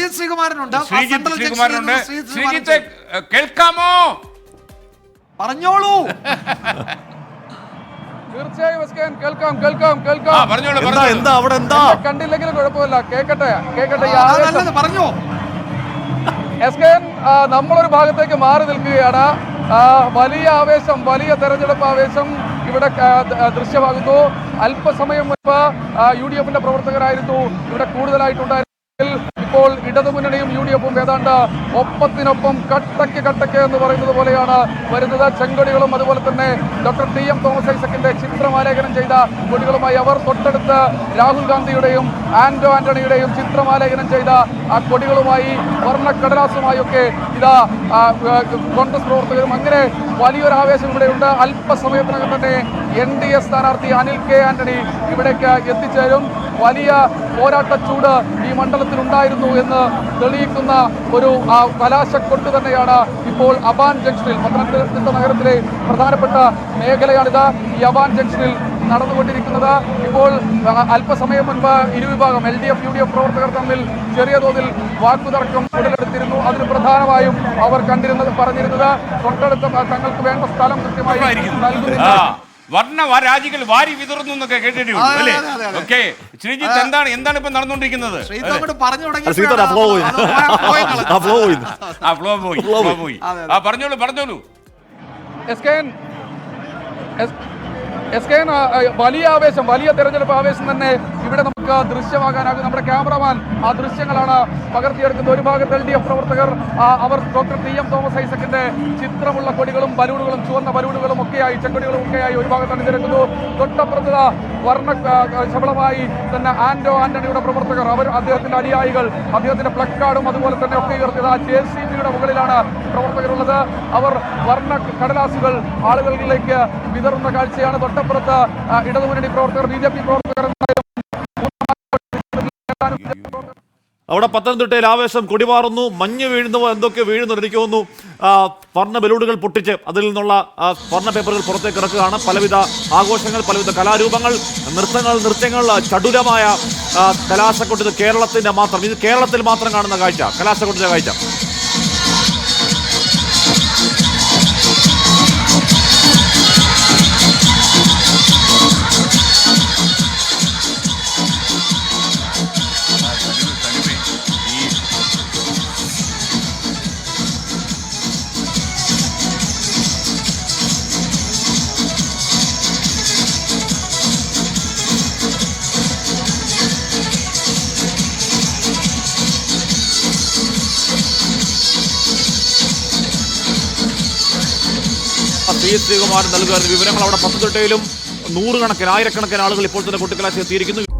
ശ്രീജിത്ത് ശ്രീകുമാരനുണ്ട്. ശ്രീജിത്ത് കേൾക്കാമോ? പറഞ്ഞോളൂ. തീർച്ചയായും കേൾക്കാം. കണ്ടില്ലെങ്കിലും കുഴപ്പമില്ല, കേൾക്കട്ടെ. പറഞ്ഞോ. നമ്മളൊരു ഭാഗത്തേക്ക് മാറി നിൽക്കുകയാണ്. വലിയ ആവേശം, വലിയ തെരഞ്ഞെടുപ്പ് ആവേശം ഇവിടെ ദൃശ്യമാകുന്നു. അല്പസമയം മുൻപ് UDF പ്രവർത്തകരായിരുന്നു ഇവിടെ കൂടുതലായിട്ടുണ്ടായിരുന്നു. ഇപ്പോൾ ഇടതുമുന്നണിയും UDF ഏതാണ്ട് ഒപ്പത്തിനൊപ്പം കട്ടയ്ക്ക് എന്ന് പറയുന്നത് പോലെയാണ് വരുന്നത്. ചെങ്കൊടികളും അതുപോലെ തന്നെ ഡോക്ടർ TM തോമസ് ഐസക്കിന്റെ ചിത്രമാലേഖനം ചെയ്ത കൊടികളുമായി അവർ തൊട്ടടുത്ത് രാഹുൽ ഗാന്ധിയുടെയും ആന്റണിയുടെയും ചിത്രമാലേഖനം ചെയ്ത ആ കൊടികളുമായി വർണ്ണക്കടലാസുമായൊക്കെ ഇതാ കോൺഗ്രസ് പ്രവർത്തകരും. അങ്ങനെ വലിയൊരു ആവേശം ഇവിടെയുണ്ട്. അല്പസമയത്തിനകം തന്നെ NDA സ്ഥാനാർത്ഥി അനിൽ K. ആന്റണി ഇവിടേക്ക് എത്തിച്ചേരും. വലിയ പോരാട്ടച്ചൂട് ഈ മണ്ഡലത്തിൽ ഉണ്ടായിരുന്നു എന്ന് തെളിയിക്കുന്ന ഒരു കലാശക്കൊട്ട് തന്നെയാണ് ഇപ്പോൾ അബാൻ ജംഗ്ഷനിൽ, പത്തനംതിട്ട നഗരത്തിലെ പ്രധാനപ്പെട്ട മേഖലയാണിത്. ഈ അബാൻ ജംഗ്ഷനിൽ നടന്നുകൊണ്ടിരിക്കുന്നത്. ഇപ്പോൾ അല്പസമയം മുൻപ് ഇരുവിഭാഗം LDF UDF പ്രവർത്തകർ തമ്മിൽ ചെറിയ തോതിൽ വാക്കുതർക്കം ഉടലെടുത്തിരുന്നു. അതിന് പ്രധാനമായും അവർ പറഞ്ഞിരുന്നത് തൊട്ടടുത്ത തങ്ങൾക്ക് വേണ്ട സ്ഥലം കൃത്യമായി നൽകുന്നില്ല. വർണ്ണരാജികൾ വാരി വിതറുന്നു എന്നൊക്കെ കേട്ടിട്ടുണ്ട് അല്ലേ? ഓക്കെ, ശ്രീജിത്ത് എന്താണ് ഇപ്പൊ നടന്നുകൊണ്ടിരിക്കുന്നത്? പറഞ്ഞോളൂ. വലിയ ആവേശം, വലിയ തെരഞ്ഞെടുപ്പ് ആവേശം തന്നെ ഇവിടെ നമുക്ക് ദൃശ്യമാകാനാകും. നമ്മുടെ ക്യാമറമാൻ ആ ദൃശ്യങ്ങളാണ് പകർത്തിയെടുക്കുന്നത്. ഒരു ഭാഗത്ത് LDF പ്രവർത്തകർ അവർ ഡോക്ടർ TM തോമസ് ഐസക്കിന്റെ ചിത്രമുള്ള കൊടികളും ബലൂണുകളും ചുവന്ന ബലൂണുകളും ഒക്കെയായി ചെക്കൊടികളും ഒക്കെയായി ഒരു ഭാഗത്ത് അണിനിരക്കുന്നു. തൊട്ടപ്പുറത്ത് വർണ്ണ ശബളമായി തന്നെ ആന്റണിയുടെ പ്രവർത്തകർ, അവർ അദ്ദേഹത്തിന്റെ അനുയായികൾ, അദ്ദേഹത്തിന്റെ പ്ലക്കാർഡും അതുപോലെ തന്നെ ഒക്കെ ഉയർത്തിയത് JCBയുടെ മുകളിലാണ് പ്രവർത്തകരുള്ളത്. അവർ വർണ്ണ കടലാസുകൾ ആളുകളിലേക്ക് വിതറുന്ന കാഴ്ചയാണ്. തൊട്ടപ്പുറത്ത് ഇടതുമുന്നണി പ്രവർത്തകർ, BJP പ്രവർത്തകർ. അവിടെ പത്തനംതിട്ടയിൽ ആവേശം കൊടിമാറുന്നു, മഞ്ഞ് വീഴുന്നുവോ എന്തൊക്കെ വീഴുന്നു. എനിക്ക് തോന്നുന്നു വർണ്ണ ബലൂണുകൾ പൊട്ടിച്ച് അതിൽ നിന്നുള്ള വർണ്ണ പേപ്പറുകൾ പുറത്തേക്ക് ഇറക്കുകയാണ്. പലവിധ ആഘോഷങ്ങൾ, പലവിധ കലാരൂപങ്ങൾ, നൃത്യങ്ങൾ, ചടുലമായ കലാശക്കൊട്ട്. ഇത് കേരളത്തിൽ മാത്രം കാണുന്ന കാഴ്ച, കലാശക്കൊട്ടിന്റെ കാഴ്ച. ശ്രീകുമാരൻ നൽകുന്ന വിവരങ്ങൾ അവിടെ പത്തനംതിട്ടയിലും നൂറുകണക്കിന്, ആയിരക്കണക്കിന് ആളുകൾ ഇപ്പോൾ തന്നെ കൊട്ടിക്കലാശം എത്തിയിരിക്കുന്നു.